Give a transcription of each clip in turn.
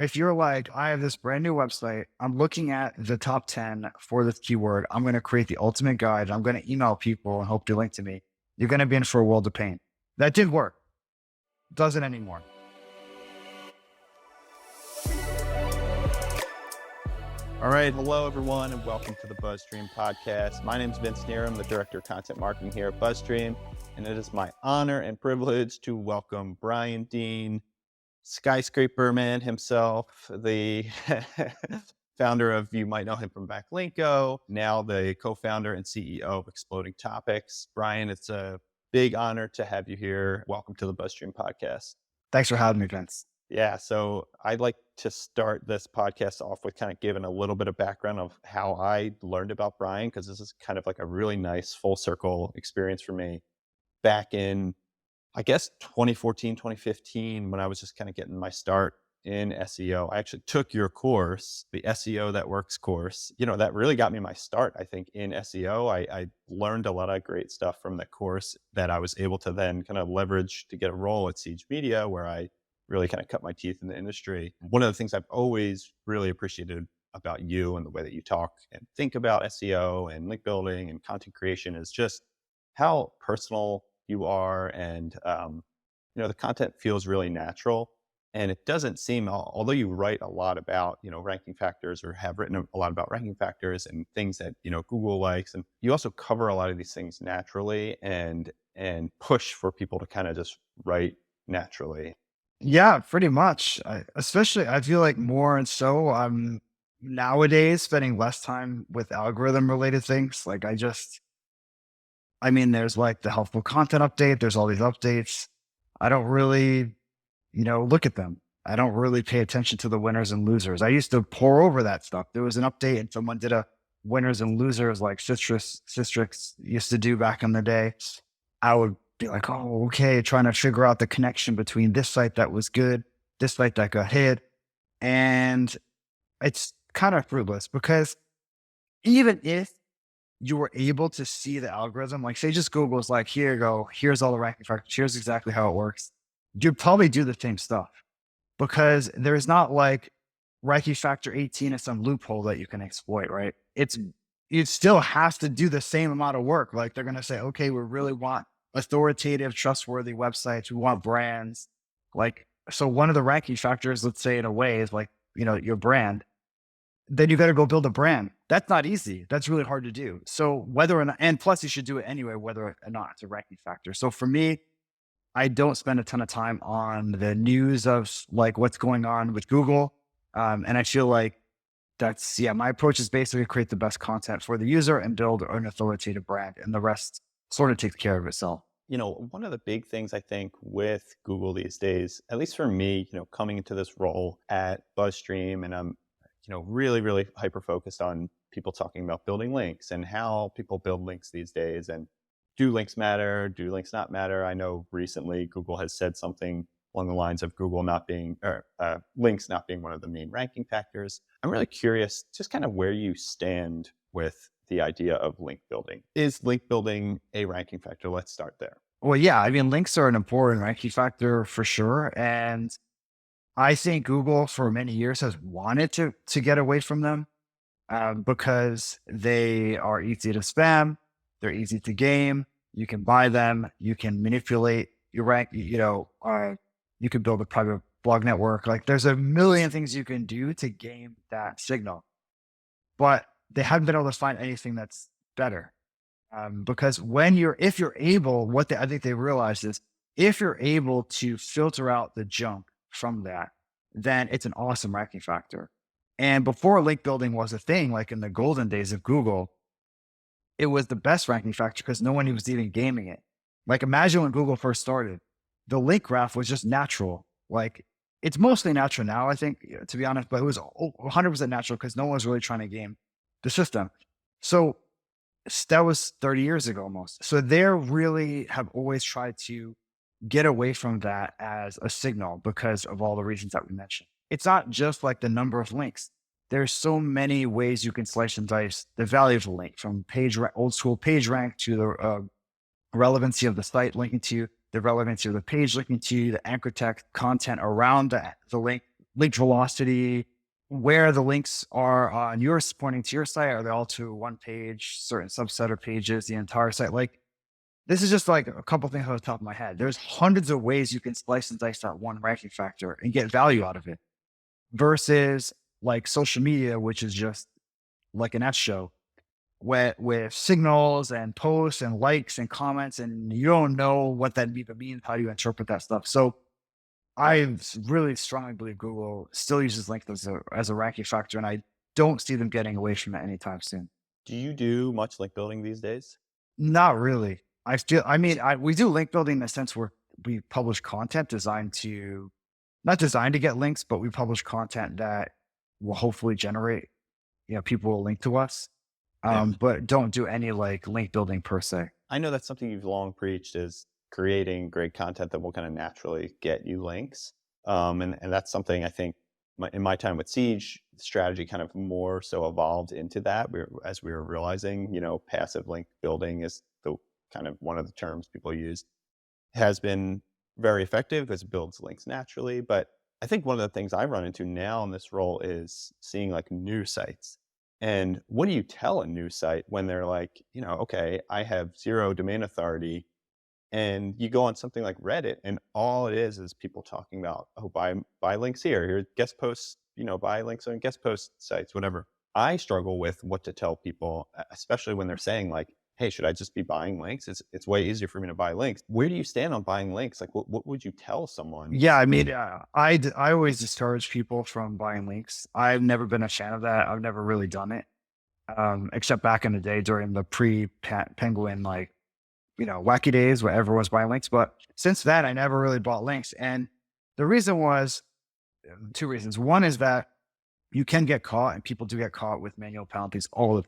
if you're like, I have this brand new website, I'm looking at the top 10 for this keyword, I'm going to create the ultimate guide, I'm going to email people and hope they link to me, you're going to be in for a world of pain. That didn't work. Doesn't anymore. All right. Hello, everyone, and welcome to the BuzzStream podcast. My name is Vince Nero. I'm the Director of Content Marketing here at BuzzStream, and it is my honor and privilege to welcome Brian Dean, Skyscraper man himself, the founder of, you might know him from Backlinko, now the co-founder and CEO of Exploding Topics. Brian, it's a big honor to have you here. Welcome to the BuzzStream podcast. Thanks for having me, Vince. Yeah, so I'd like to start this podcast off with kind of giving a little bit of background of how I learned about Brian, because this is kind of like a really nice full circle experience for me back in, I guess, 2014, 2015, when I was just kind of getting my start in SEO. I actually took your course, the SEO That Works course. That really got me my start, I think, in SEO. I learned a lot of great stuff from that course that I was able to then kind of leverage to get a role at Siege Media, where I really kind of cut my teeth in the industry. One of the things I've always really appreciated about you and the way that you talk and think about SEO and link building and content creation is just how personal you are. And, the content feels really natural. And it doesn't seem, although you write a lot about, ranking factors, or have written a lot about ranking factors and things that, Google likes, and you also cover a lot of these things naturally and push for people to kind of just write naturally. Yeah, pretty much. Especially, I feel like more and so I'm nowadays spending less time with algorithm related things. There's like the helpful content update, there's all these updates. I don't really, look at them. I don't really pay attention to the winners and losers. I used to pour over that stuff. There was an update and someone did a winners and losers like Cistrix used to do back in the day. I would be like, oh, okay, trying to figure out the connection between this site that was good, this site that got hit. And it's kind of fruitless, because even if you were able to see the algorithm, like say just Google's like, here you go, here's all the ranking factors, here's exactly how it works, you'd probably do the same stuff, because there's not like ranking factor 18 is some loophole that you can exploit, right? It still has to do the same amount of work. Like they're going to say, okay, we really want authoritative, trustworthy websites. We want brands. So one of the ranking factors, let's say in a way, is like, your brand. Then you got to go build a brand. That's not easy. That's really hard to do. So whether or not, and plus you should do it anyway, whether or not it's a ranking factor. So for me, I don't spend a ton of time on the news of like what's going on with Google. And I feel like my approach is basically create the best content for the user and build an authoritative brand, and the rest sort of takes care of itself. One of the big things I think with Google these days, at least for me, coming into this role at BuzzStream, and I'm, really, really hyper focused on people talking about building links and how people build links these days. And do links matter? Do links not matter? I know recently Google has said something along the lines of links not being one of the main ranking factors. I'm really curious just kind of where you stand with the idea of link building. Is link building a ranking factor? Let's start there. Well, yeah, links are an important ranking factor for sure. And I think Google for many years has wanted to get away from them, because they are easy to spam. They're easy to game. You can buy them. You can manipulate your rank. You can build a private blog network. Like there's a million things you can do to game that signal, but they haven't been able to find anything that's better. Because if you're able, I think they realized is, if you're able to filter out the junk from that, then it's an awesome ranking factor. And before link building was a thing, like in the golden days of Google, it was the best ranking factor because no one was even gaming it. Like imagine when Google first started, the link graph was just natural. Like it's mostly natural now, I think, to be honest, but it was 100% natural because no one was really trying to game the system. So that was 30 years ago almost. So they really have always tried to get away from that as a signal because of all the reasons that we mentioned. It's not just like the number of links. There's so many ways you can slice and dice the value of a link, from old school page rank to the relevancy of the site linking to you, the relevancy of the page linking to you, the anchor text content around the link link velocity, where the links are on yours pointing to your site. Are they all to one page, certain subset of pages, the entire site? Like this is just like a couple things on the top of my head. There's hundreds of ways you can slice and dice that one ranking factor and get value out of it versus like social media, which is just like an S show with signals and posts and likes and comments, and you don't know what that even means. How do you interpret that stuff? So I really strongly believe Google still uses length as a ranking factor, and I don't see them getting away from it anytime soon. Do you do much link building these days? Not really. I mean, we do link building in the sense where we publish content designed to, not designed to get links, but we publish content that will hopefully generate, people will link to us. Yeah. But don't do any like link building per se. I know that's something you've long preached is creating great content that will kind of naturally get you links. And that's something I think in my time with Siege, the strategy kind of more so evolved into that. As we were realizing, passive link building is the kind of one of the terms people use, has been very effective because it builds links naturally. But I think one of the things I run into now in this role is seeing like new sites. And what do you tell a new site when they're like, okay, I have 0 domain authority, and you go on something like Reddit, and all it is people talking about, oh, buy links here, guest posts, buy links on guest post sites, whatever. I struggle with what to tell people, especially when they're saying like, hey, should I just be buying links? It's way easier for me to buy links. Where do you stand on buying links? Like, what would you tell someone? Yeah, I mean, I always discourage people from buying links. I've never been a fan of that. I've never really done it, except back in the day during the pre-Penguin, like, wacky days where everyone's buying links. But since then, I never really bought links. And the reason was two reasons. One is that you can get caught, and people do get caught with manual penalties all the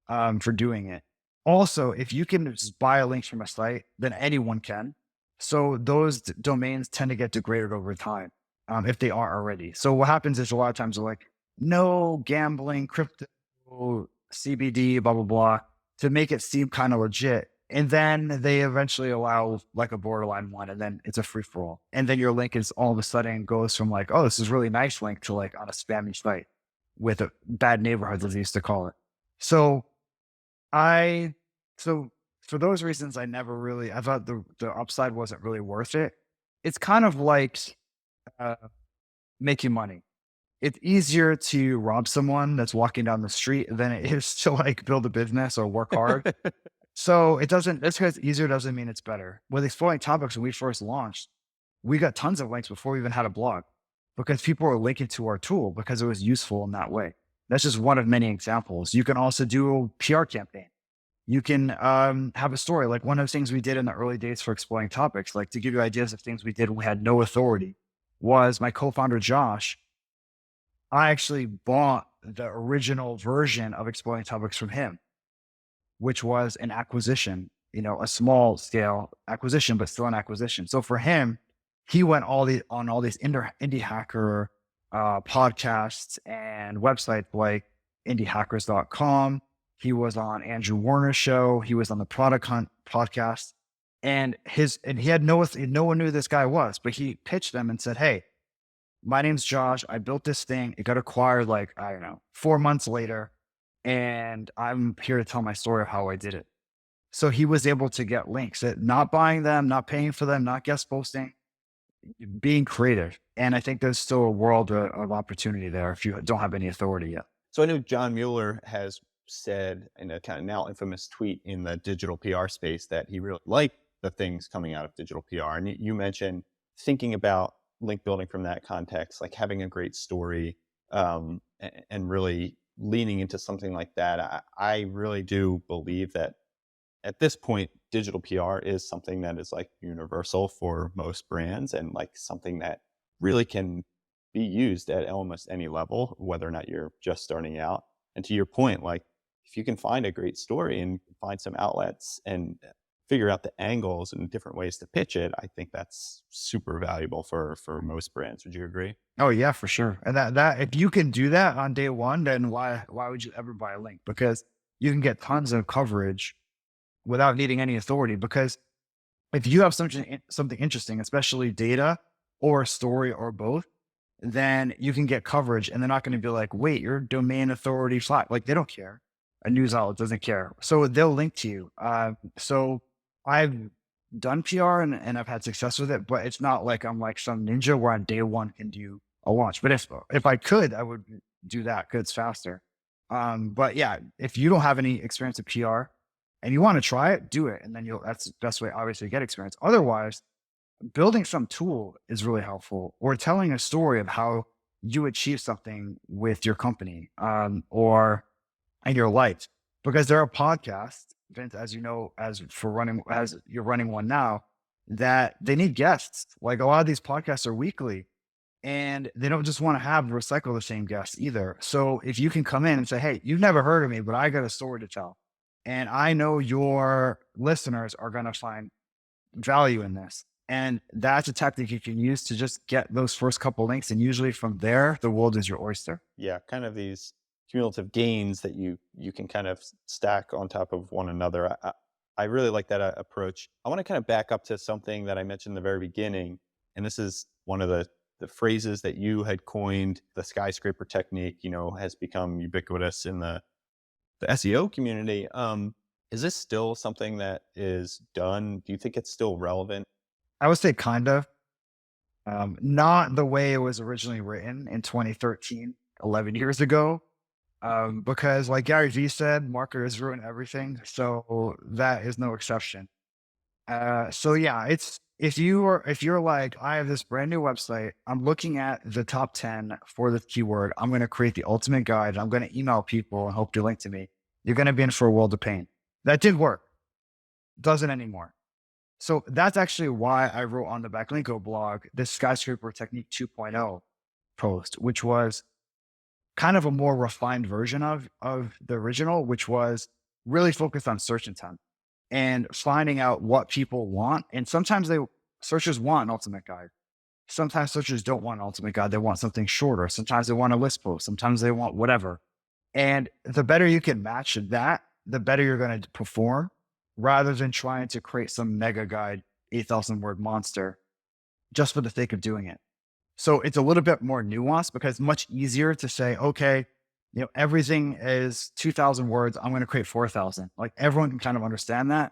time for doing it. Also, if you can just buy a link from a site, then anyone can. So those domains tend to get degraded over time if they aren't already. So what happens is a lot of times they're like, no gambling, crypto, CBD, blah, blah, blah, to make it seem kind of legit. And then they eventually allow like a borderline one, and then it's a free for all. And then your link is all of a sudden goes from like, oh, this is really nice link to like on a spammy site with a bad neighborhoods, as they used to call it. So so for those reasons, I thought the upside wasn't really worth it. It's kind of like uh, making money. It's easier to rob someone that's walking down the street than it is to like build a business or work hard. So it doesn't, just because it's easier doesn't mean it's better. With Exploring Topics, when we first launched, we got tons of links before we even had a blog because people were linking to our tool because it was useful in that way. That's just one of many examples. You can also do a PR campaign. You can have a story. Like one of the things we did in the early days for Exploring Topics, like to give you ideas of things we did when we had no authority, was my co-founder, Josh. I actually bought the original version of Exploring Topics from him, which was an acquisition, a small scale acquisition, but still an acquisition. So for him, he went on all these indie hacker podcasts and websites like indiehackers.com. He was on Andrew Warner's show. He was on the Product Hunt podcast, and he had no one knew who this guy was, but he pitched them and said, "Hey, my name's Josh. I built this thing. It got acquired like, I don't know, 4 months later. And I'm here to tell my story of how I did it." So he was able to get links, not buying them, not paying for them, not guest posting, being creative. And I think there's still a world of opportunity there if you don't have any authority yet. So I know John Mueller has said in a kind of now infamous tweet in the digital PR space that he really liked the things coming out of digital PR. And you mentioned thinking about link building from that context, like having a great story and really leaning into something like that. I really do believe that at this point, digital PR is something that is like universal for most brands and like something that really can be used at almost any level, whether or not you're just starting out. And to your point, like if you can find a great story and find some outlets and figure out the angles and different ways to pitch it, I think that's super valuable for most brands. Would you agree? Oh yeah, for sure. And that if you can do that on day one, then why would you ever buy a link? Because you can get tons of coverage without needing any authority. Because if you have something interesting, especially data or a story or both, then you can get coverage and they're not going to be like, wait, your domain authority flat. Like they don't care. A news outlet doesn't care. So they'll link to you. So I've done PR and I've had success with it, but it's not like I'm like some ninja where on day one can do a launch. But if I could, I would do that because it's faster. But yeah, if you don't have any experience with PR and you want to try it, do it. And then that's the best way, obviously, to get experience. Otherwise, building some tool is really helpful, or telling a story of how you achieve something with your company, or in your life. Because there are podcasts, Vince, as you know, as you're running one now, that they need guests. Like a lot of these podcasts are weekly and they don't just want to have recycle the same guests either. So if you can come in and say, hey, you've never heard of me, but I got a story to tell. And I know your listeners are going to find value in this. And that's a tactic you can use to just get those first couple links. And usually from there, the world is your oyster. Yeah, kind of these cumulative gains that you can kind of stack on top of one another. I really like that approach. I want to kind of back up to something that I mentioned in the very beginning, and this is one of the phrases that you had coined. The skyscraper technique, has become ubiquitous in the SEO community. Is this still something that is done? Do you think it's still relevant? I would say kind of. Not the way it was originally written in 2013, 11 years ago. Because like Gary Vee said, marketers ruin everything. So that is no exception. So yeah, it's if you're like, I have this brand new website, I'm looking at the top 10 for this keyword, I'm going to create the ultimate guide, I'm going to email people and hope to link to me. You're going to be in for a world of pain. That did work. Doesn't anymore. So that's actually why I wrote on the Backlinko blog this Skyscraper Technique 2.0 post, which was kind of a more refined version of the original, which was really focused on search intent and finding out what people want. And sometimes searchers want an ultimate guide. Sometimes searchers don't want an ultimate guide. They want something shorter. Sometimes they want a list post. Sometimes they want whatever. And the better you can match that, the better you're going to perform, rather than trying to create some mega guide, 8,000 word monster just for the sake of doing it. So it's a little bit more nuanced because it's much easier to say, okay, everything is 2,000 words. I'm going to create 4,000. Like everyone can kind of understand that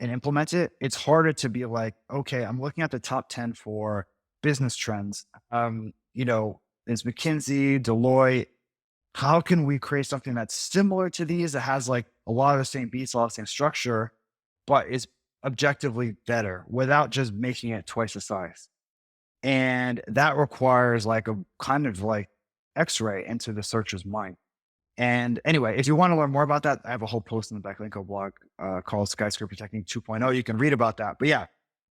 and implement it. It's harder to be like, okay, I'm looking at the top 10 for business trends. It's McKinsey, Deloitte. How can we create something that's similar to these that has like a lot of the same beats, a lot of the same structure, but is objectively better without just making it twice the size? And that requires like a kind of like x-ray into the searcher's mind. And anyway, if you want to learn more about that, I have a whole post in the Backlinko blog called Skyscraper Technique 2.0. You can read about that. But yeah,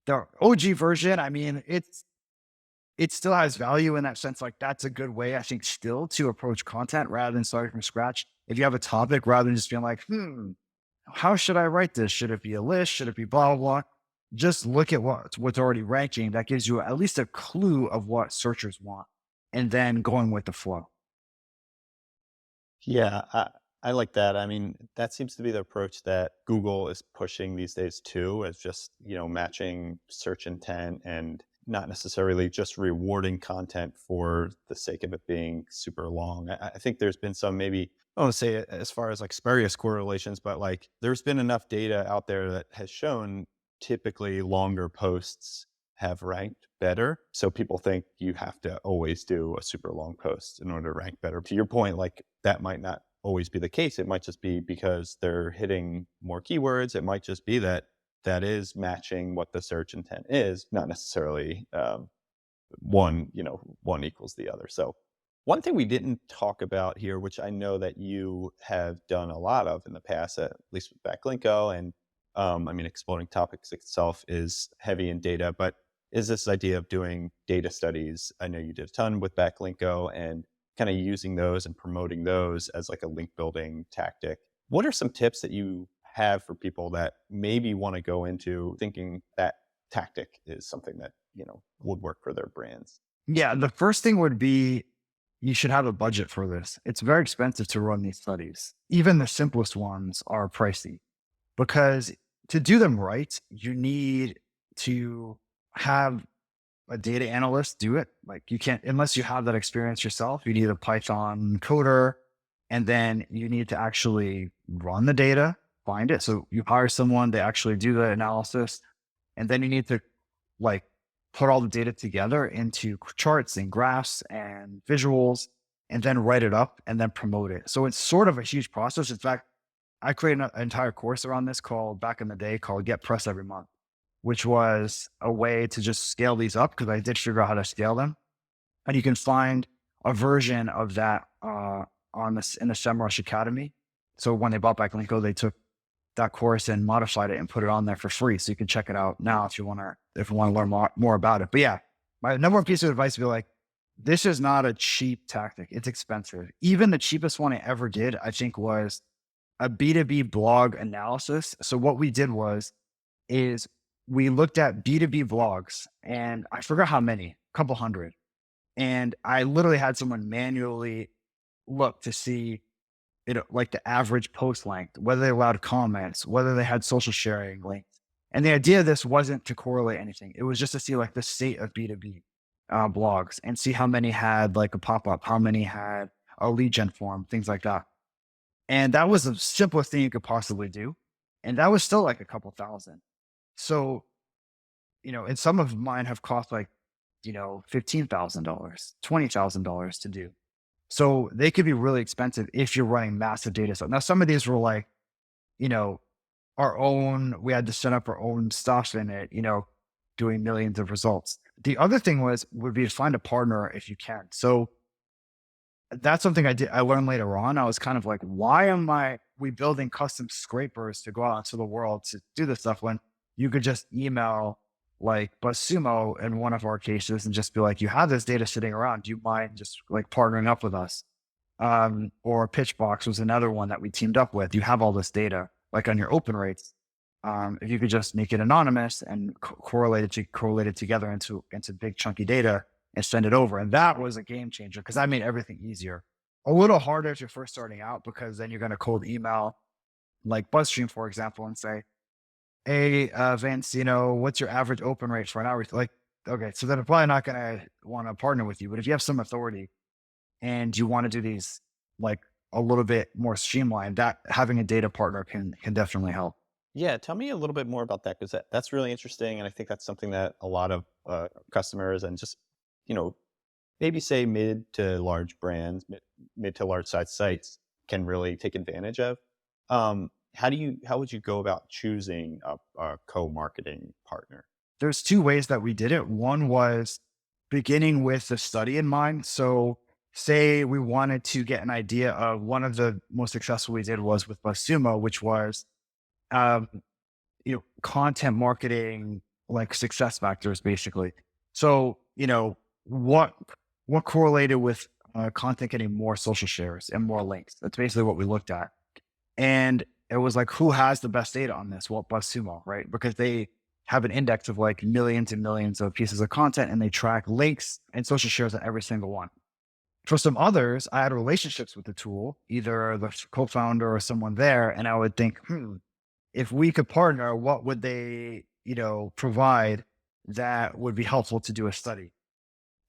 the OG version, I mean, it still has value in that sense. Like that's a good way, I think, still to approach content rather than starting from scratch. If you have a topic, rather than just being like, how should I write this? Should it be a list? Should it be blah, blah, blah? Just look at what's already ranking. That gives you at least a clue of what searchers want and then going with the flow. Yeah, I like that. I mean, that seems to be the approach that Google is pushing these days too, is just, matching search intent and not necessarily just rewarding content for the sake of it being super long. I think there's been some, maybe, I don't want to say it as far as like spurious correlations, but like there's been enough data out there that has shown typically longer posts have ranked better. So people think you have to always do a super long post in order to rank better. To your point, like that might not always be the case. It might just be because they're hitting more keywords. It might just be that is matching what the search intent is, not necessarily one equals the other. So one thing we didn't talk about here, which I know that you have done a lot of in the past, at least with Backlinko, and Exploding Topics itself is heavy in data, but is this idea of doing data studies. I know you did a ton with Backlinko and kind of using those and promoting those as like a link building tactic. What are some tips that you have for people that maybe want to go into thinking that tactic is something that, would work for their brands? Yeah, the first thing would be you should have a budget for this. It's very expensive to run these studies. Even the simplest ones are pricey because to do them right, you need to have a data analyst do it. Like you can't, unless you have that experience yourself, you need a Python coder, and then you need to actually run the data, find it. So you hire someone, they actually do the analysis, and then you need to like put all the data together into charts and graphs and visuals, and then write it up and then promote it. So it's sort of a huge process. In fact, I created an entire course around this called back in the day called Get Press Every Month, which was a way to just scale these up because I did figure out how to scale them. And you can find a version of that on this in the SEMrush Academy. So when they bought back Linko, they took that course and modified it and put it on there for free. So you can check it out now if you want to learn more about it. But yeah, my number one piece of advice would be like, this is not a cheap tactic. It's expensive. Even the cheapest one I ever did, I think, was a B2B blog analysis. So what we did is we looked at B2B blogs, and I forgot how many, a couple hundred. And I literally had someone manually look to see, like the average post length, whether they allowed comments, whether they had social sharing links. And the idea of this wasn't to correlate anything. It was just to see like the state of B2B blogs and see how many had like a pop-up, how many had a lead gen form, things like that. And that was the simplest thing you could possibly do. And that was still like a couple thousand. So, and some of mine have cost like, $15,000, $20,000 to do. So they could be really expensive if you're running massive data sets. Now, some of these were like, you know, we had to set up our own stuff in it, doing millions of results. The other thing would be to find a partner if you can. So that's something I learned later on. I was kind of like, why we building custom scrapers to go out into the world to do this stuff when you could just email like BuzzSumo in one of our cases and just be like, you have this data sitting around. Do you mind just like partnering up with us? Or Pitchbox was another one that we teamed up with. You have all this data like on your open rates. If you could just make it anonymous and correlate it together into big chunky data and send it over. And that was a game changer because that made everything easier. A little harder if you're first starting out because then you're going to cold email like BuzzStream, for example, and say, hey, Vince, what's your average open rate for an hour? Like, okay, so then I'm probably not going to want to partner with you. But if you have some authority and you want to do these like a little bit more streamlined, that having a data partner can definitely help. Yeah, tell me a little bit more about that because that's really interesting, and I think that's something that a lot of customers and just you know maybe say mid to large brands, mid to large size sites can really take advantage of. How would you go about choosing a co-marketing partner? There's two ways that we did it. One was beginning with the study in mind. So say we wanted to get an idea of one of the most successful we did was with BuzzSumo, which was um, content marketing, like success factors, basically. So, what correlated with content getting more social shares and more links? That's basically what we looked at. And it was like, who has the best data on this? Well, BuzzSumo, right? Because they have an index of like millions and millions of pieces of content and they track links and social shares on every single one. For some others, I had relationships with the tool, either the co-founder or someone there, and I would think, if we could partner, what would they, provide that would be helpful to do a study?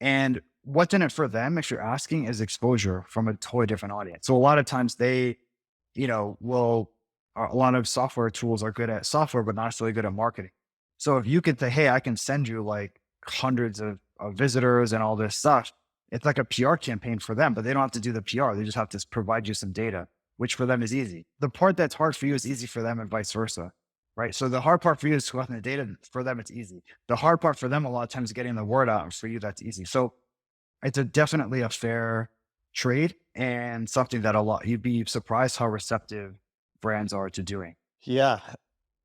And what's in it for them, if you're asking, is exposure from a totally different audience. So a lot of times they, will, a lot of software tools are good at software, but not necessarily good at marketing. So if you could say, hey, I can send you like hundreds of visitors and all this stuff, it's like a PR campaign for them, but they don't have to do the PR. They just have to provide you some data, which for them is easy. The part that's hard for you is easy for them and vice versa, right? So the hard part for you is collecting the data. For them, it's easy. The hard part for them, a lot of times, is getting the word out. And for you, that's easy. So it's definitely a fair trade and something that you'd be surprised how receptive brands are to doing. Yeah,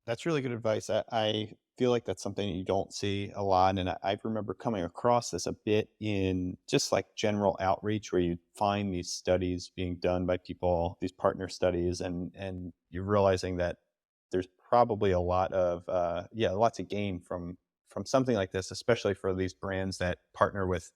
that's really good advice. I feel like that's something you don't see a lot. And I remember coming across this a bit in just like general outreach where you find these studies being done by people, these partner studies, and you're realizing that there's probably a lot of lots of gain from something like this, especially for these brands that partner with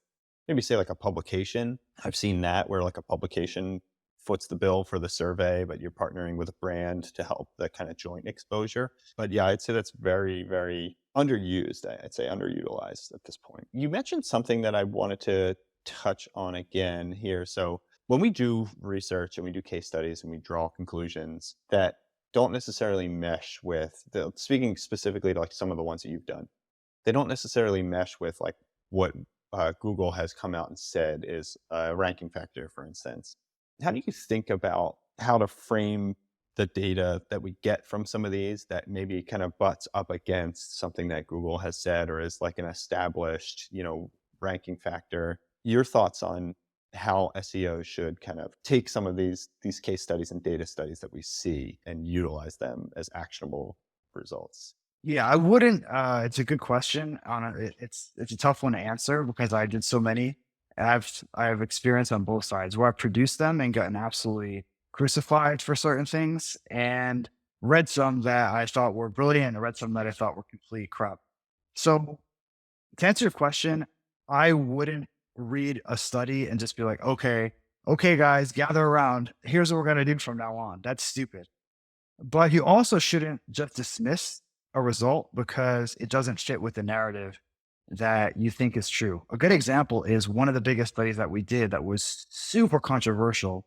maybe say like a publication. I've seen that where like a publication foots the bill for the survey, but you're partnering with a brand to help the kind of joint exposure. But yeah, I'd say that's very, very underused. I'd say underutilized at this point. You mentioned something that I wanted to touch on again here. So when we do research and we do case studies and we draw conclusions that don't necessarily mesh with the, speaking specifically to like some of the ones that you've done, they don't necessarily mesh with like what Google has come out and said is a ranking factor, for instance. How do you think about how to frame the data that we get from some of these that maybe kind of butts up against something that Google has said or is like an established, ranking factor? Your thoughts on how SEO should kind of take some of these case studies and data studies that we see and utilize them as actionable results? Yeah, I wouldn't. It's a good question. It's a tough one to answer because I did so many. I have experience on both sides where I produced them and gotten absolutely crucified for certain things, and read some that I thought were brilliant, and read some that I thought were complete crap. So to answer your question, I wouldn't read a study and just be like, okay, guys, gather around. Here's what we're gonna do from now on. That's stupid. But you also shouldn't just dismiss a result because it doesn't fit with the narrative that you think is true. A good example is one of the biggest studies that we did that was super controversial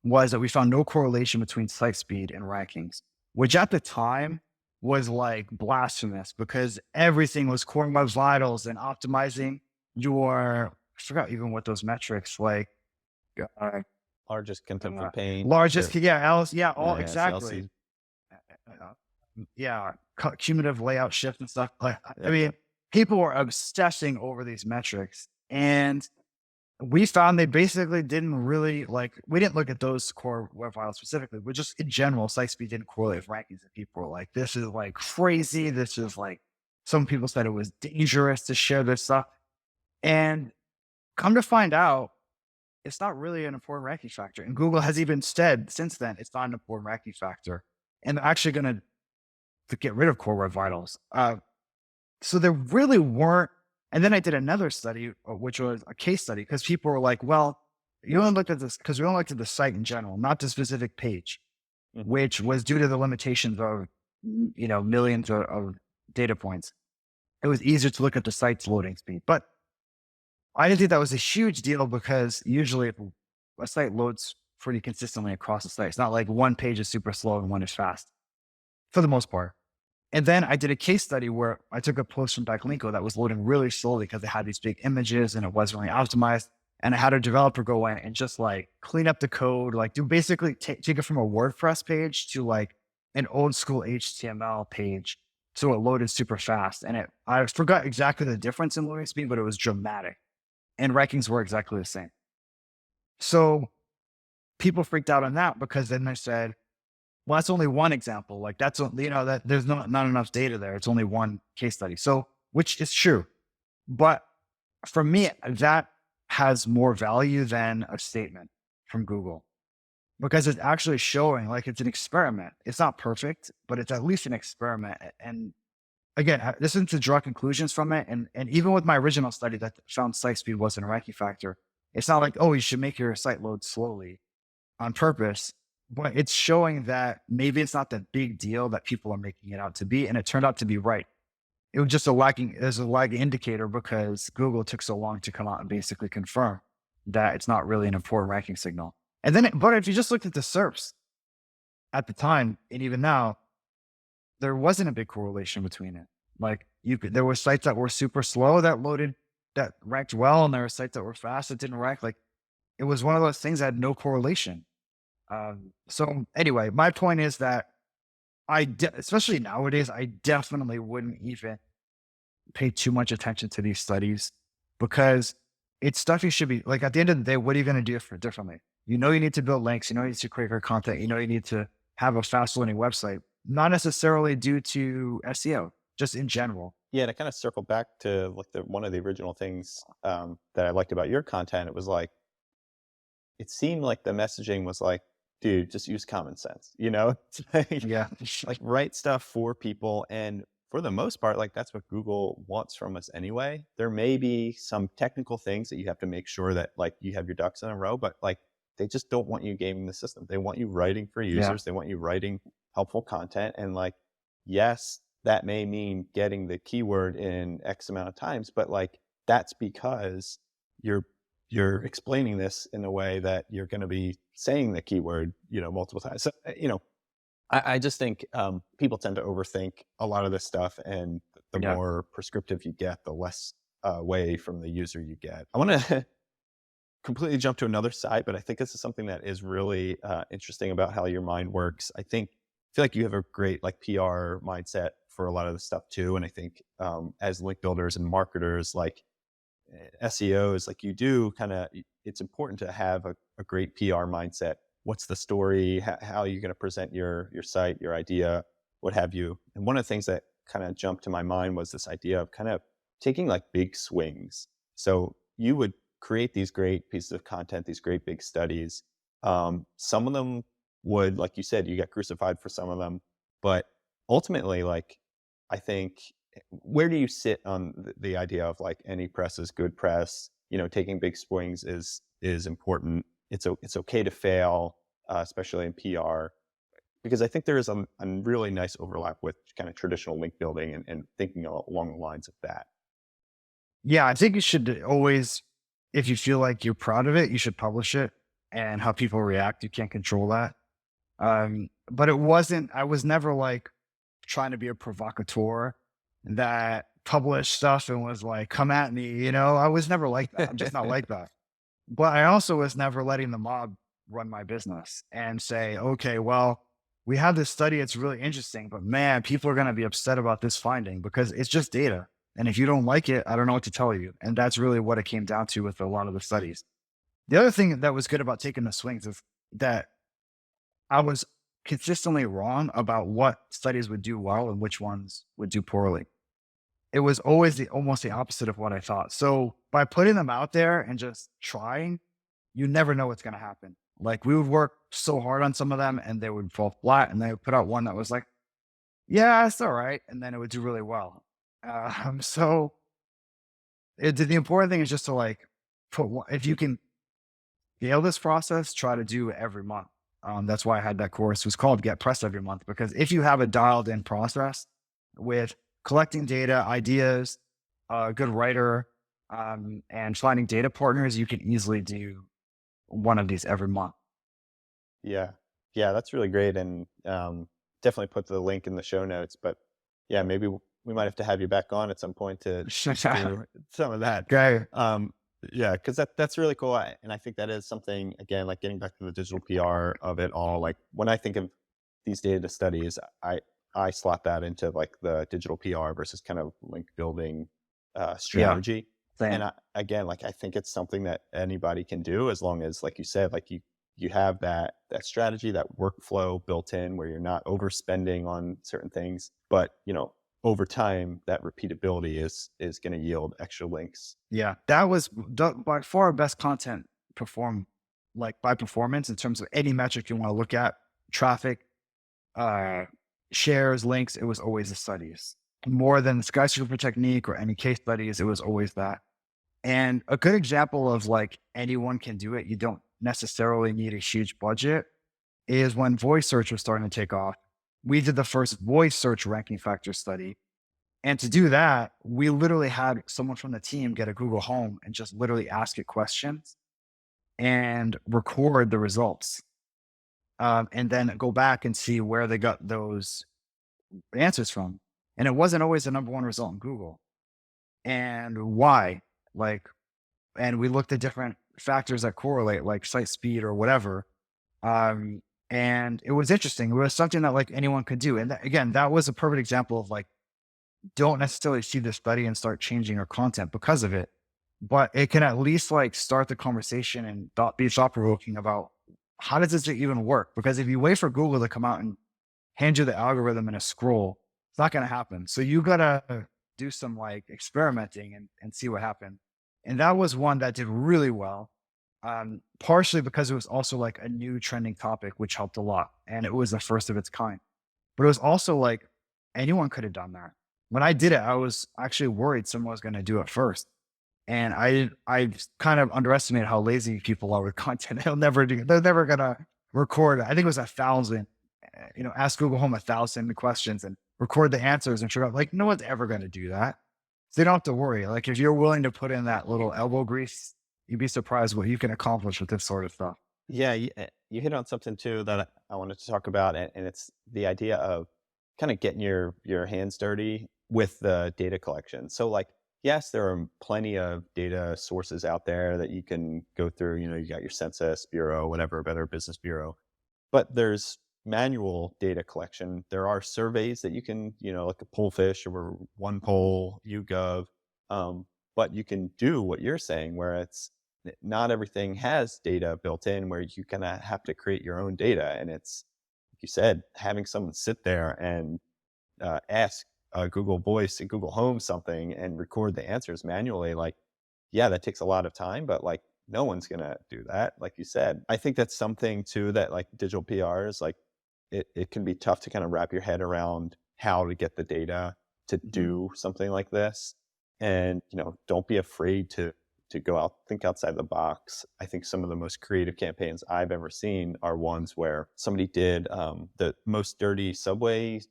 was that we found no correlation between site speed and rankings, which at the time was like blasphemous because everything was core web vitals and optimizing your, I forgot even what those metrics like, uh, Largest content for paint. largest, yeah, Alice, yeah, all Yeah, exactly. CLC. Uh, yeah, cumulative layout shift and stuff. Like, I Yep. mean, people were obsessing over these metrics, and we found they basically didn't really like. We didn't look at those core web files specifically, but just in general, site speed didn't correlate with rankings. And people were like, "This is like crazy. This is like." Some people said it was dangerous to share this stuff, and come to find out, it's not really an important ranking factor. And Google has even said since then it's not an important ranking factor, and they're actually going to get rid of core web vitals. So there really weren't. And then I did another study, which was a case study, because people were like, "Well, you only looked at this because we only looked at the site in general, not the specific page," Mhm. which was due to the limitations of millions of data points. It was easier to look at the site's loading speed, but I didn't think that was a huge deal because usually if a site loads pretty consistently across the site, it's not like one page is super slow and one is fast for the most part. And then I did a case study where I took a post from Backlinko that was loading really slowly because it had these big images and it wasn't really optimized. And I had a developer go in and just like clean up the code, like do basically take it from a WordPress page to like an old school HTML page. So it loaded super fast. And I forgot exactly the difference in loading speed, but it was dramatic. And rankings were exactly the same. So people freaked out on that because then they said, well, that's only one example. Like that there's not enough data there. It's only one case study. So, which is true. But for me, that has more value than a statement from Google because it's actually showing like it's an experiment. It's not perfect, but it's at least an experiment. And again, this is to draw conclusions from it. And even with my original study that found site speed wasn't a ranking factor, it's not like, oh, you should make your site load slowly on purpose, but it's showing that maybe it's not that big deal that people are making it out to be. And it turned out to be right. It was just there's a lagging indicator because Google took so long to come out and basically confirm that it's not really an important ranking signal. And then, but if you just looked at the SERPs at the time and even now, there wasn't a big correlation between it. Like there were sites that were super slow that loaded, that ranked well, and there were sites that were fast that didn't rank. Like it was one of those things that had no correlation. So anyway, my point is that especially nowadays, I definitely wouldn't even pay too much attention to these studies because it's stuff you should be like at the end of the day, what are you going to do for differently? You need to build links, you need to create your content, you need to have a fast loading website, not necessarily due to SEO, just in general. Yeah, to kind of circle back to like one of the original things that I liked about your content, it was like it seemed like the messaging was like, dude, just use common sense, It's like, Yeah. like write stuff for people, and for the most part, like that's what Google wants from us anyway. There may be some technical things that you have to make sure that like you have your ducks in a row, but like they just don't want you gaming the system. They want you writing for Yeah. users. They want you writing helpful content, and like, yes, that may mean getting the keyword in X amount of times, but like that's because you're explaining this in a way that you're going to be saying the keyword, multiple times. So, I just think people tend to overthink a lot of this stuff, and the Yeah. more prescriptive you get, the less way from the user you get. I want to completely jump to another side, but I think this is something that is really interesting about how your mind works. I feel like you have a great like PR mindset for a lot of the stuff too, and I think as link builders and marketers, like SEOs, like you do kind of, it's important to have a great PR mindset. What's the story? How are you going to present your site, your idea, what have you? And one of the things that kind of jumped to my mind was this idea of kind of taking like big swings. So you would create these great pieces of content, these great big studies. Some of them would, like you said, you get crucified for some of them, but ultimately, like I think, where do you sit on the idea of like any press is good press? Taking big swings is important. It's okay to fail, especially in PR, because I think there is a really nice overlap with kind of traditional link building and thinking along the lines of that. Yeah, I think you should always, if you feel like you're proud of it, you should publish it. And how people react, you can't control that. But I was never like trying to be a provocateur that published stuff and was like, come at me, I was never like that. I'm just not like that. But I also was never letting the mob run my business and say, okay, well, we have this study. It's really interesting, but man, people are going to be upset about this finding because it's just data. And if you don't like it, I don't know what to tell you. And that's really what it came down to with a lot of the studies. The other thing that was good about taking the swings is that I was consistently wrong about what studies would do well and which ones would do poorly. It was always almost the opposite of what I thought. So by putting them out there and just trying, you never know what's going to happen. Like we would work so hard on some of them and they would fall flat, and they would put out one that was like, yeah, it's all right. And then it would do really well. So the important thing is just to like if you can scale this process, try to do it every month. That's why I had that course. It was called Get Press Every Month, because if you have a dialed in process with collecting data, ideas, a good writer, and finding data partners, you can easily do one of these every month. Yeah. Yeah, that's really great. And definitely put the link in the show notes. But yeah, maybe we might have to have you back on at some point to do some of that. Okay. Yeah, because that's really cool. And I think that is something, again, like getting back to the digital PR of it all. Like when I think of these data studies, I slot that into like the digital PR versus kind of link building Yeah. strategy. And Same. again, like I think it's something that anybody can do, as long as, like you said, like you have that strategy, that workflow built in, where you're not overspending on certain things, but over time that repeatability is going to yield extra links. Yeah. That was by far best content perform like by performance in terms of any metric you want to look at, traffic, uh, shares, links. It was always the studies more than the skyscraper technique or any case studies. It was always that. And a good example of like anyone can do it, you don't necessarily need a huge budget, is when voice search was starting to take off. We did the first voice search ranking factor study. And to do that, we literally had someone from the team get a Google Home and just literally ask it questions and record the results. And then go back and see where they got those answers from. And it wasn't always the number one result in Google. And why? Like, and we looked at different factors that correlate, like site speed or whatever. Um, and it was interesting. It was something that like anyone could do. And again, that was a perfect example of like, don't necessarily see the study and start changing our content because of it, but it can at least like start the conversation and be thought provoking about how does this even work? Because if you wait for Google to come out and hand you the algorithm in a scroll, it's not going to happen. So you got to do some like experimenting and see what happens. And that was one that did really well. Partially because it was also like a new trending topic, which helped a lot. And it was the first of its kind. But it was also like anyone could have done that. When I did it, I was actually worried someone was going to do it first. And I kind of underestimated how lazy people are with content. They're never going to record. I think it was 1,000, ask Google Home 1,000 questions and record the answers and figure out, like, no one's ever going to do that. So you don't have to worry. Like, if you're willing to put in that little elbow grease, you'd be surprised what you can accomplish with this sort of stuff. Yeah, you hit on something too that I wanted to talk about, and it's the idea of kind of getting your hands dirty with the data collection. So, like, yes, there are plenty of data sources out there that you can go through. You know, you got your Census Bureau, whatever, Better Business Bureau, but there's manual data collection. There are surveys that you can, you know, like a Pollfish or OnePoll, YouGov, but you can do what you're saying, where it's not everything has data built in, where you kind of have to create your own data. And it's, like you said, having someone sit there and ask Google Voice and Google Home something and record the answers manually. Like, yeah, that takes a lot of time, but like no one's gonna do that. Like you said, I think that's something too that like digital PRs, like it can be tough to kind of wrap your head around how to get the data to Mhm. do something like this. And, you know, don't be afraid to go out, think outside the box. I think some of the most creative campaigns I've ever seen are ones where somebody did the most dirty subway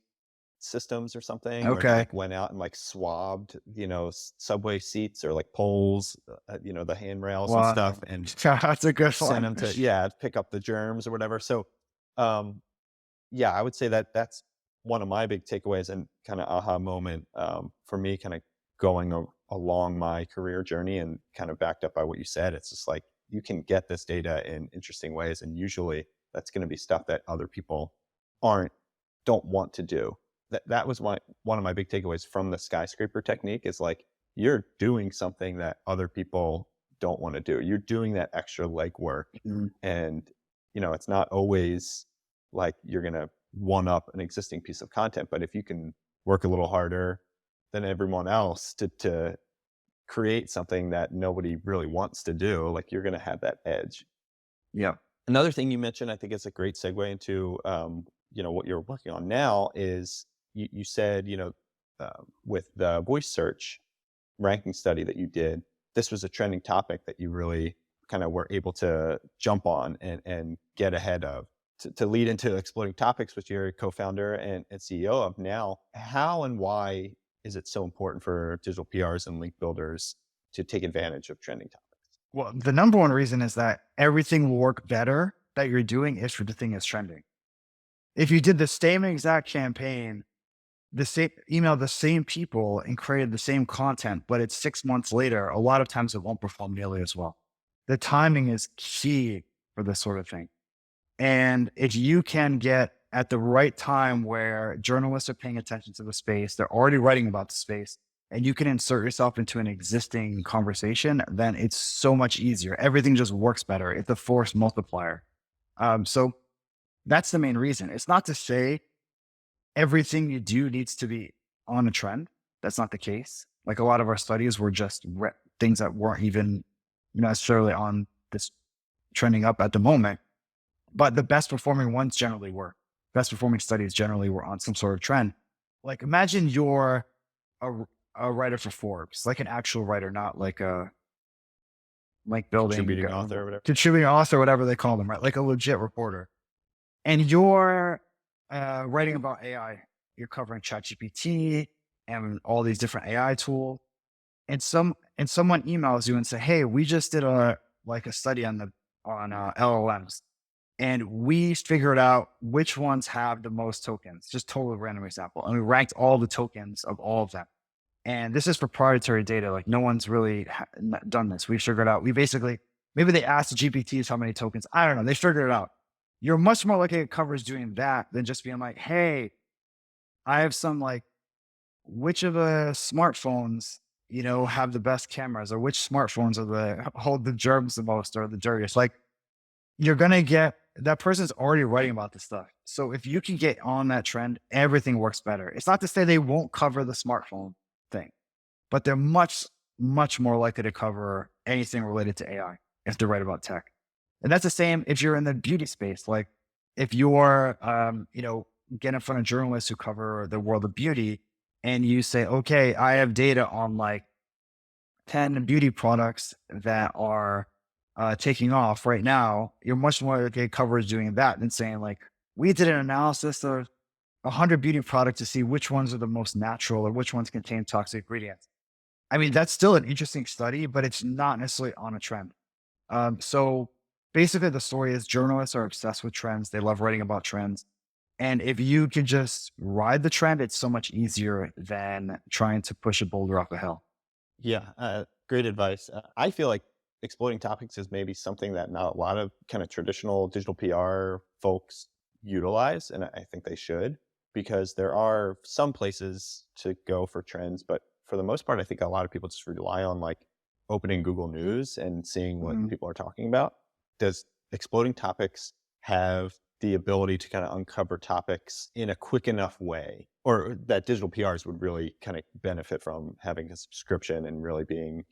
systems or something, where they Okay. like went out and like swabbed, you know, subway seats or like poles, you know, the handrails and Well, stuff, and that's a good sent one. them to, yeah, pick up the germs or whatever. So, um, yeah, I would say that that's one of my big takeaways and kind of aha moment for me, kind of going along my career journey, and kind of backed up by what you said. It's just like you can get this data in interesting ways, and usually that's going to be stuff that other people aren't don't want to do. That was one of my big takeaways from the skyscraper technique, is like you're doing something that other people don't want to do. You're doing that extra legwork, Mhm. and you know it's not always like you're going to one up an existing piece of content, but if you can work a little harder than everyone else to create something that nobody really wants to do, like you're going to have that edge. Yeah. Another thing you mentioned, I think it's a great segue into, you know, what you're working on now is you said, you know, with the voice search ranking study that you did, this was a trending topic that you really kind of were able to jump on and get ahead of. To lead into exploding topics, which you're a co-founder and CEO of now, how and why is it so important for digital PRs and link builders to take advantage of trending topics? Well, the number one reason is that everything will work better that you're doing if the thing is trending. If you did the same exact campaign, the same email, the same people, and created the same content, but it's 6 months later, a lot of times it won't perform nearly as well. The timing is key for this sort of thing. And if you can get at the right time where journalists are paying attention to the space, they're already writing about the space, and you can insert yourself into an existing conversation, then it's so much easier. Everything just works better. It's a force multiplier. So that's the main reason. It's not to say everything you do needs to be on a trend. That's not the case. Like, a lot of our studies were just things that weren't even necessarily on this trending up at the moment, but the best performing ones generally were. Best performing studies generally were on some sort of trend. Like, imagine you're a, a writer for Forbes, like an actual writer, not like a like building Contributing author or whatever. contributing author, whatever they call them, right? Like a legit reporter. And you're writing about AI. You're covering ChatGPT and all these different AI tools. And someone emails you and say, "Hey, we just did a study on LLMs, and we figured out which ones have the most tokens, just total random example. And we ranked all the tokens of all of them. And this is proprietary data. Like, no one's really done this. We figured out, we basically, maybe they asked the GPTs how many tokens. I don't know. They figured it out. You're much more likely to get coverage doing that than just being like, hey, I have some, like, which of the smartphones, have the best cameras, or which smartphones are hold the germs the most or the dirtiest. Like, you're going to get that person's already writing about this stuff. So if you can get on that trend, everything works better. It's not to say they won't cover the smartphone thing, but they're much, much more likely to cover anything related to AI if they're right about tech. And that's the same if you're in the beauty space. Like, if you're, get in front of journalists who cover the world of beauty, and you say, okay, I have data on like 10 beauty products that are taking off right now, you're much more okay coverage doing that than saying, like, we did an analysis of 100 beauty products to see which ones are the most natural or which ones contain toxic ingredients. I mean, that's still an interesting study, but it's not necessarily on a trend. So basically, the story is journalists are obsessed with trends. They love writing about trends. And if you can just ride the trend, it's so much easier than trying to push a boulder off a hill. Yeah, great advice. I feel like exploiting topics is maybe something that not a lot of kind of traditional digital PR folks utilize, and I think they should because there are some places to go for trends, but for the most part, I think a lot of people just rely on like opening Google News and seeing what Mhm. people are talking about. Does exploding topics have the ability to kind of uncover topics in a quick enough way, or that digital PRs would really kind of benefit from having a subscription and really being,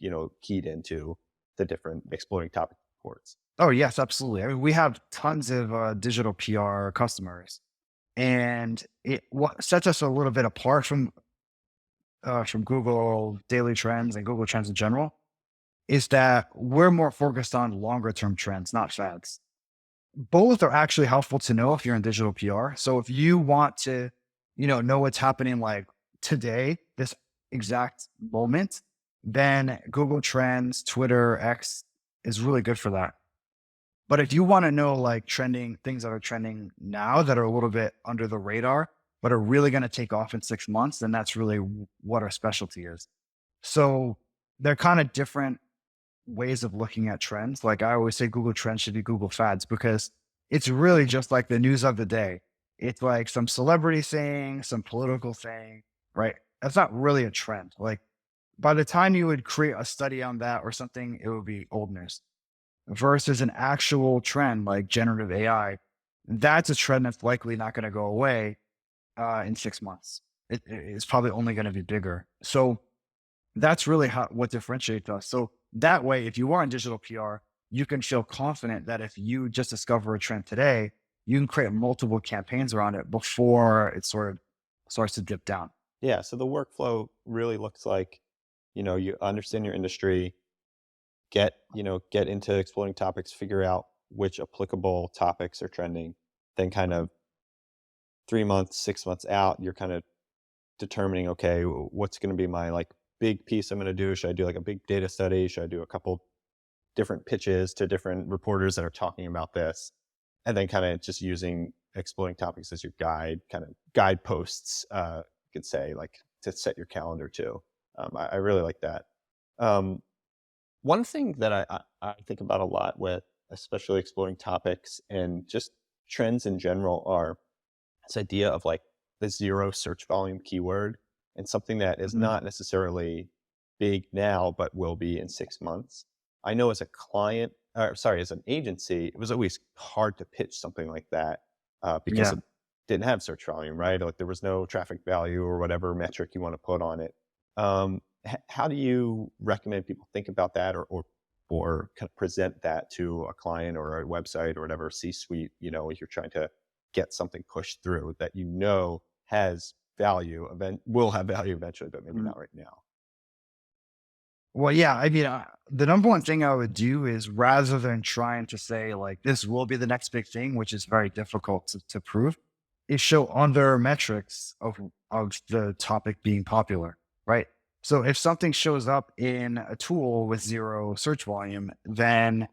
keyed into the different exploding topic reports? Oh, yes, absolutely. I mean, we have tons of digital PR customers, and what sets us a little bit apart from Google daily trends and Google Trends in general is that we're more focused on longer term trends, not fads. Both are actually helpful to know if you're in digital PR. So if you want to, know what's happening like today, this exact moment, then Google Trends, Twitter, X is really good for that. But if you want to know like trending things that are trending now that are a little bit under the radar, but are really going to take off in 6 months, then that's really what our specialty is. So they're kind of different ways of looking at trends. Like I always say, Google Trends should be Google Fads because it's really just like the news of the day. It's like some celebrity saying, some political thing, right? That's not really a trend. Like by the time you would create a study on that or something, it would be old news versus an actual trend like generative AI. That's a trend that's likely not going to go away in 6 months. It's probably only going to be bigger. So that's really what differentiates us. So that way, if you are in digital PR, you can feel confident that if you just discover a trend today, you can create multiple campaigns around it before it sort of starts to dip down. Yeah, so the workflow really looks like, you understand your industry, get into exploring topics, figure out which applicable topics are trending, then kind of 3 months, 6 months out, you're kind of determining, okay, what's going to be my like big piece I'm going to do? Should I do like a big data study? Should I do a couple different pitches to different reporters that are talking about this? And then kind of just using exploring topics as your kind of guideposts, you could say, like to set your calendar to. I really like that. Um, One thing that I think about a lot with, especially exploring topics and just trends in general, are this idea of like the zero search volume keyword and something that is Mhm. not necessarily big now, but will be in 6 months. I know as a client, or sorry, as an agency, it was always hard to pitch something like that because Yeah. it didn't have search volume, right? Like there was no traffic value or whatever metric you want to put on it. How do you recommend people think about that, or kind of present that to a client or a website or whatever C-suite, if you're trying to get something pushed through that has value, will have value eventually, but maybe Mhm. not right now. Well, yeah. I mean, the number one thing I would do is rather than trying to say like this will be the next big thing, which is very difficult to prove, is show other metrics of the topic being popular, right? So if something shows up in a tool with zero search volume, then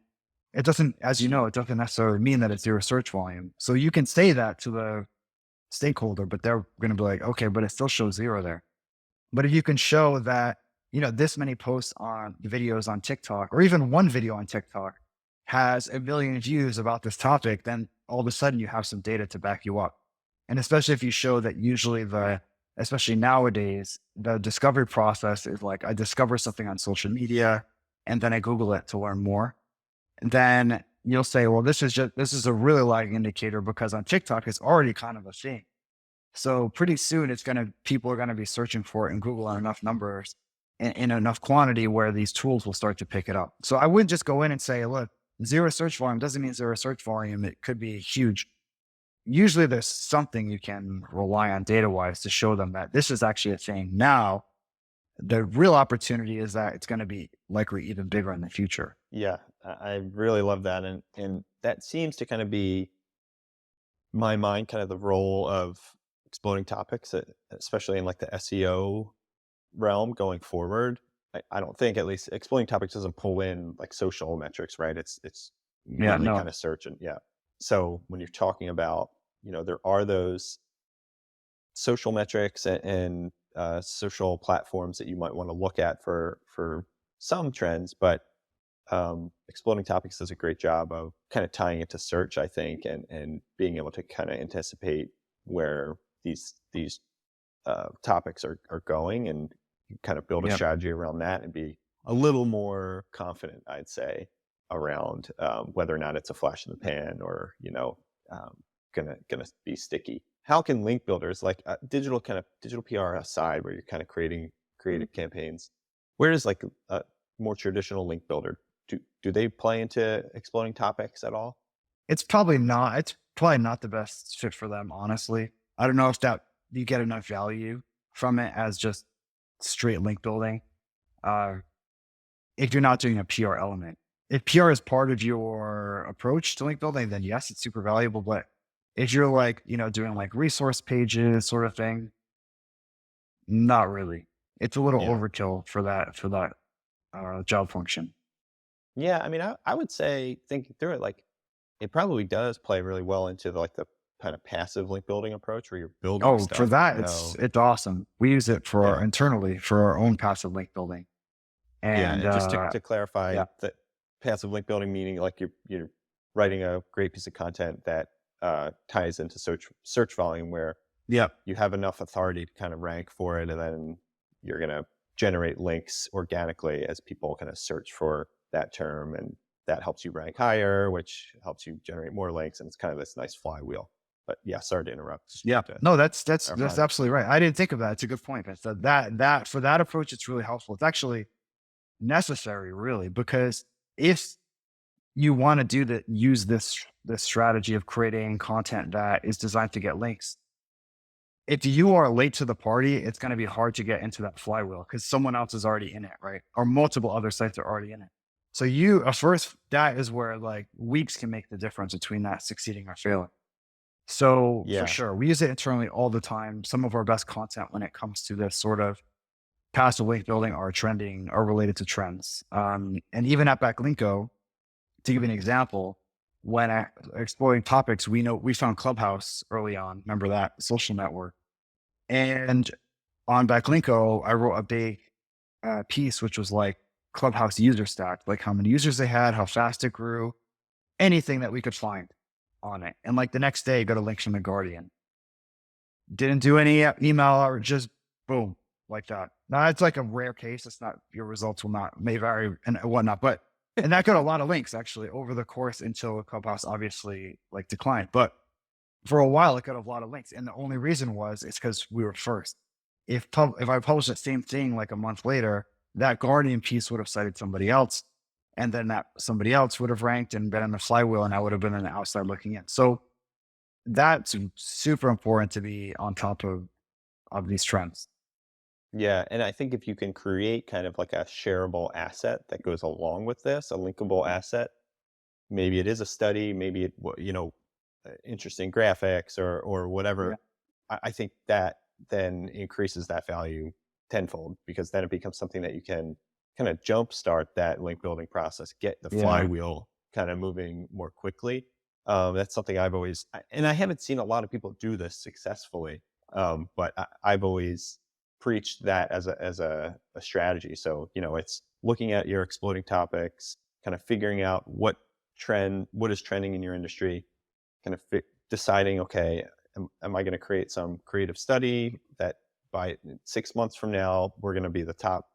it doesn't, as you know, it doesn't necessarily mean that it's zero search volume. So you can say that to the stakeholder, but they're going to be like, okay, but it still shows zero there. But if you can show that, this many posts on videos on TikTok, or even one video on TikTok has a million views about this topic, then all of a sudden you have some data to back you up. And especially if you show that usually especially nowadays, the discovery process is like I discover something on social media and then I Google it to learn more. And then you'll say, well, this is a really lagging indicator because on TikTok it's already kind of a thing. So pretty soon people are gonna be searching for it in Google on enough numbers in enough quantity where these tools will start to pick it up. So I wouldn't just go in and say, look, zero search volume doesn't mean zero search volume. It could be huge. Usually there's something you can rely on data wise to show them that this is actually a thing. Now, the real opportunity is that it's going to be likely even bigger in the future. Yeah, I really love that, and that seems to kind of be my mind, kind of the role of exploding topics, especially in like the SEO realm going forward. I don't think, at least exploding topics doesn't pull in like social metrics, right? It's Yeah, mainly no. kind of search, and yeah. So when you're talking about, there are those social metrics and social platforms that you might want to look at for some trends, but exploding topics does a great job of kind of tying it to search, I think, and being able to kind of anticipate where these topics are going, and you kind of build a Yep. strategy around that and be a little more confident, I'd say, around whether or not it's a flash in the pan, or um, gonna be sticky. How can link builders, like digital PR aside, where you're kind of creating creative campaigns, where does like a more traditional link builder, do they play into exploding topics at all? It's probably not the best fit for them, honestly. I don't know if that you get enough value from it as just straight link building. Uh, if you're not doing a PR element. If PR is part of your approach to link building, then yes, it's super valuable. But if you're like, doing like resource pages sort of thing, not really. It's a little Yeah. overkill for that job function. Yeah, I mean, I would say, thinking through it, like, it probably does play really well into the kind of passive link building approach where you're building Oh, for stuff that that, you know. it's awesome. We use it for Yeah. internally for our own passive link building. Yeah, And and just to clarify, yeah, that passive link building, meaning like you're writing a great piece of content that ties into search volume, where yeah, you have enough authority to kind of rank for it, and then you're gonna generate links organically as people kind of search for that term, and that helps you rank higher, which helps you generate more links, and it's kind of this nice flywheel. But yeah, sorry to interrupt. Just yeah. wanted to No, that's clarify. absolutely right. I didn't think of that. It's a good point. Vince. That for that approach, it's really helpful. It's actually necessary, really, because if you want to use this strategy of creating content that is designed to get links, if you are late to the party, it's going to be hard to get into that flywheel because someone else is already in it, right? Or multiple other sites are already in it. So first, that is where like weeks can make the difference between that succeeding or failing. So for Yeah, sure, we use it internally all the time. Some of our best content when it comes to this sort of passive link building are related to trends. And even at Backlinko, to give you an example, when exploring topics, we found Clubhouse early on. Remember that social network? And on Backlinko, I wrote a big piece, which was like Clubhouse user stats, like how many users they had, how fast it grew, anything that we could find on it. And like the next day, got a link from the Guardian. Didn't do any email or just boom, like that. Now it's like a rare case. It's not, your results may vary and whatnot, but and that got a lot of links actually over the course until Clubhouse obviously like declined. But for a while, it got a lot of links, and the only reason was it's because we were first. If I published the same thing like a month later, that Guardian piece would have cited somebody else, and then that somebody else would have ranked and been in the flywheel, and I would have been on the outside looking in. So that's super important to be on top of these trends. yeah, and I think if you can create kind of like a shareable asset that goes along with this, a linkable asset, maybe it is a study, maybe interesting graphics or Yeah, whatever. I think that then increases that value tenfold, because then it becomes something that you can kind of jumpstart that link building process, get the yeah, flywheel kind of moving more quickly. That's something and I haven't seen a lot of people do this successfully, but I've always preached that as a strategy. So it's looking at your exploding topics, kind of figuring out what is trending in your industry, kind of deciding, okay, am I going to create some creative study that by 6 months from now, we're going to be the top,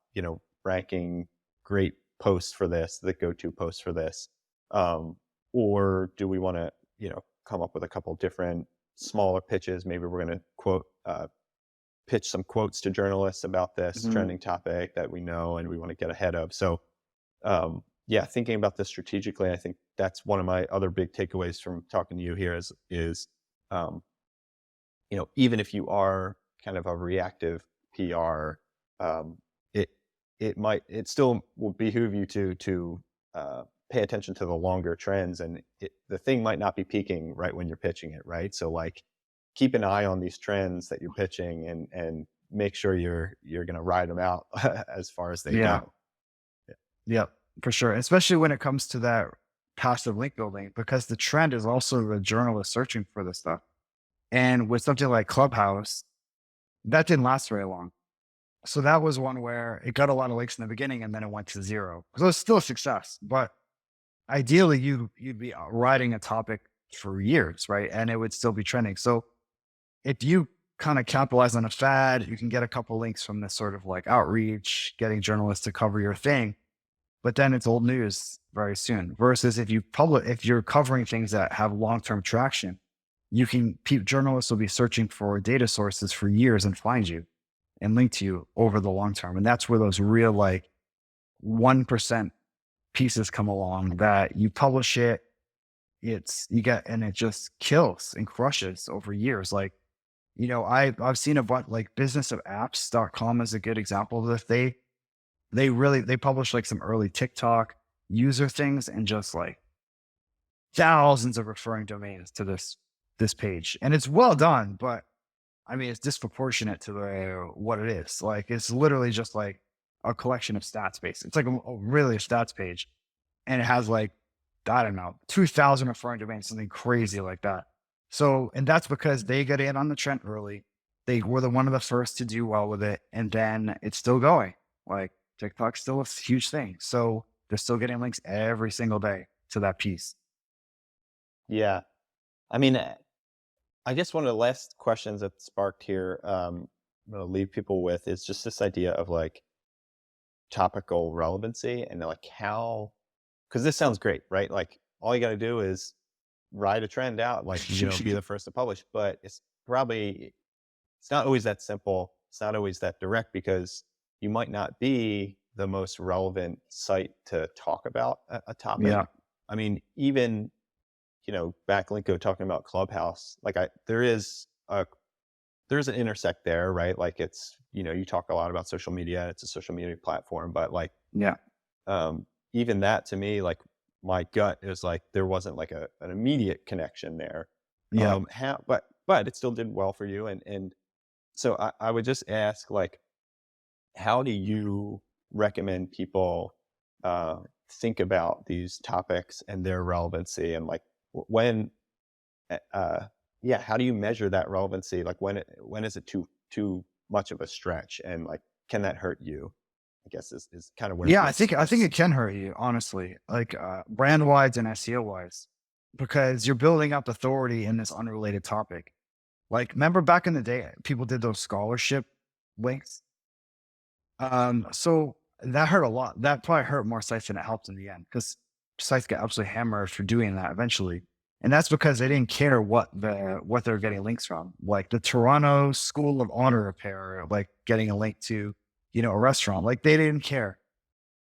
ranking great post for this, the go-to post for this. Or do we want to, come up with a couple different smaller pitches? Maybe we're going to pitch some quotes to journalists about this mhm, trending topic that we know and we want to get ahead of. So yeah, thinking about this strategically, I think that's one of my other big takeaways from talking to you here is, um, even if you are kind of a reactive PR, um, it it still will behoove you to pay attention to the longer trends, and the thing might not be peaking right when you're pitching it, right? So like keep an eye on these trends that you're pitching and make sure you're going to ride them out as far as they Yeah. go. Yeah. Yep. For sure. Especially when it comes to that passive link building, because the trend is also the journalist searching for this stuff. And with something like Clubhouse, that didn't last very long. So that was one where it got a lot of links in the beginning and then it went to zero. So it's still a success, but ideally you'd be writing a topic for years, right? And it would still be trending. So if you kind of capitalize on a fad, you can get a couple links from this sort of like outreach, getting journalists to cover your thing, but then it's old news very soon. Versus if you're covering things that have long-term traction, journalists will be searching for data sources for years and find you and link to you over the long term. And that's where those real like 1% pieces come along that you publish it, and it just kills and crushes over years. Like, I've seen a bunch like businessofapps.com is a good example of this. They publish like some early TikTok user things and just like thousands of referring domains to this page. And it's well done, but I mean, it's disproportionate to what it is. Like, it's literally just like a collection of stats base. It's like really a stats page. And it has like, I don't know, 2,000 referring domains, something crazy like that. So, and that's because they got in on the trend early. They were one of the first to do well with it. And then it's still going. Like, TikTok's still a huge thing. So they're still getting links every single day to that piece. Yeah. I mean, I guess one of the last questions that sparked here, I'm going to leave people with is just this idea of like topical relevancy and like how, because this sounds great, right? Like all you got to do is ride a trend out, like, be the first to publish, but it's not always that simple. It's not always that direct because you might not be the most relevant site to talk about a topic. Yeah. I mean, even backlinko talking about Clubhouse, like there's an intersect there, right? Like it's, you talk a lot about social media, it's a social media platform, but like, Yeah. even that to me, like my gut is like, there wasn't like an immediate connection there. Yeah. But it still did well for you. And so I would just ask, like, how do you recommend people, think about these topics and their relevancy and like when how do you measure that relevancy? Like when is it too much of a stretch and like can that hurt you? I guess is kind of where Yeah, this I think starts. it can hurt you, honestly, like brand wise and SEO wise, because you're building up authority in this unrelated topic. Like, remember back in the day, people did those scholarship links. So that hurt a lot. That probably hurt more sites than it helped in the end because sites get absolutely hammered for doing that eventually. And that's because they didn't care what they're getting links from. Like the Toronto School of Auto Repair, like getting a link to, a restaurant. Like they didn't care.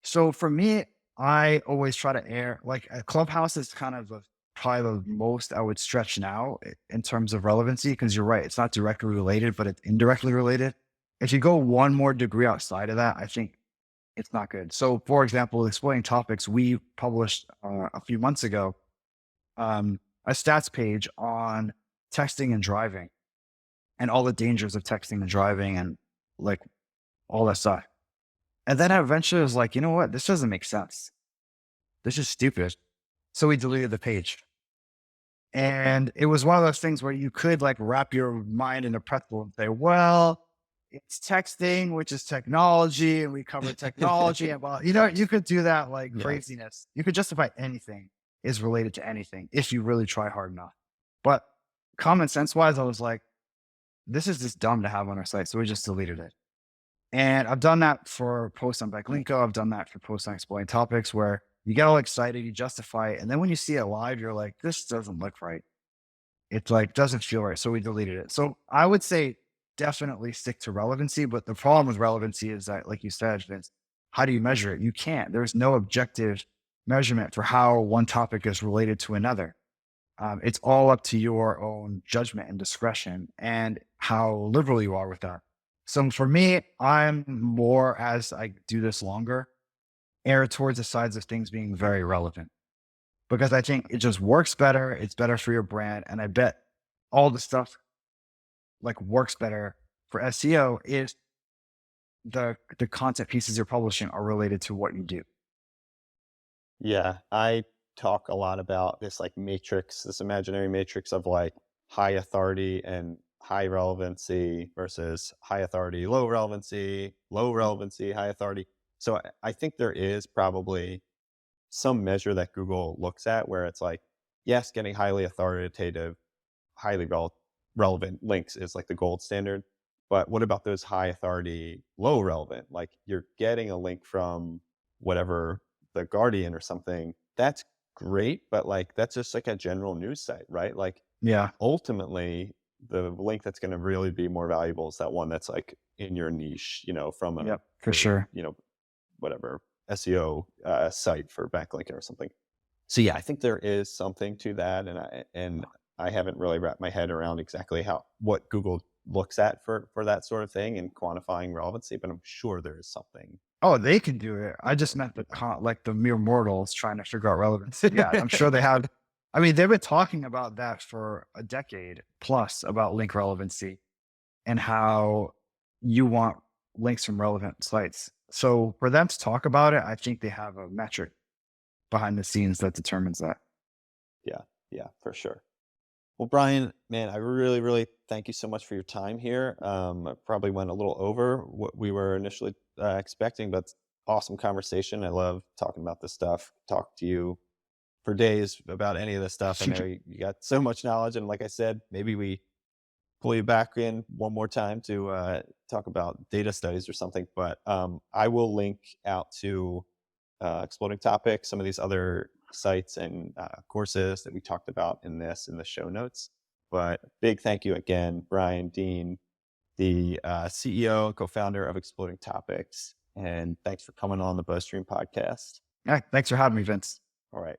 So for me, I always try to like a Clubhouse is kind of probably the most I would stretch now in terms of relevancy. Cause you're right. It's not directly related, but it's indirectly related. If you go one more degree outside of that, I think it's not good. So for example, exploring topics, we published a few months ago, a stats page on texting and driving and all the dangers of texting and driving and like all that stuff. And then I eventually was like, you know what? This doesn't make sense. This is stupid. So we deleted the page. And it was one of those things where you could like wrap your mind in a pretzel and say, well, it's texting, which is technology, and we cover technology. And well, you could do that like Yeah. craziness. You could justify anything is related to anything if you really try hard enough. But common sense wise, I was like, this is just dumb to have on our site. So we just deleted it. And I've done that for posts on Backlinko. I've done that for posts on exploring topics where you get all excited, you justify it. And then when you see it live, you're like, this doesn't look right. It's like, doesn't feel right. So we deleted it. So I would say definitely stick to relevancy. But the problem with relevancy is that, like you said, Vince, how do you measure it? You can't. There's no objective measurement for how one topic is related to another. It's all up to your own judgment and discretion and how liberal you are with that. So for me, I'm more, as I do this longer, err towards the sides of things being very relevant because I think it just works better. It's better for your brand. And I bet all the stuff like works better for SEO is the content pieces you're publishing are related to what you do. Yeah, I talk a lot about this like matrix, this imaginary matrix of like high authority and high relevancy versus high authority, low relevancy, high authority. So I think there is probably some measure that Google looks at where it's like, yes, getting highly authoritative, highly relevant links is like the gold standard. But what about those high authority, low relevant? Like you're getting a link from whatever, the Guardian or something. That's great, but like that's just like a general news site, right? Like Yeah. ultimately, the link that's going to really be more valuable is that one that's like in your niche, from a Yep. For for sure. whatever SEO site for backlinking or something. So yeah, I think there is something to that, and I haven't really wrapped my head around exactly how what Google looks at for that sort of thing and quantifying relevancy, but I'm sure there is something. Oh, they can do it. I just meant like the mere mortals trying to figure out relevance. Yeah, I'm sure they have. I mean, they've been talking about that for a decade plus about link relevancy and how you want links from relevant sites. So for them to talk about it, I think they have a metric behind the scenes that determines that. Yeah, yeah, for sure. Well, Brian, man, I really, really thank you so much for your time here. I probably went a little over what we were initially expecting, but awesome conversation. I love talking about this stuff. Talk to you for days about any of this stuff. I know you got so much knowledge, and like I said, maybe we pull you back in one more time to talk about data studies or something. But I will link out to Exploding Topics, some of these other sites and courses that we talked about in the show notes. But big thank you again, Brian Dean, the CEO and co-founder of Exploding Topics. And thanks for coming on the BuzzStream podcast. Yeah, thanks for having me, Vince. All right.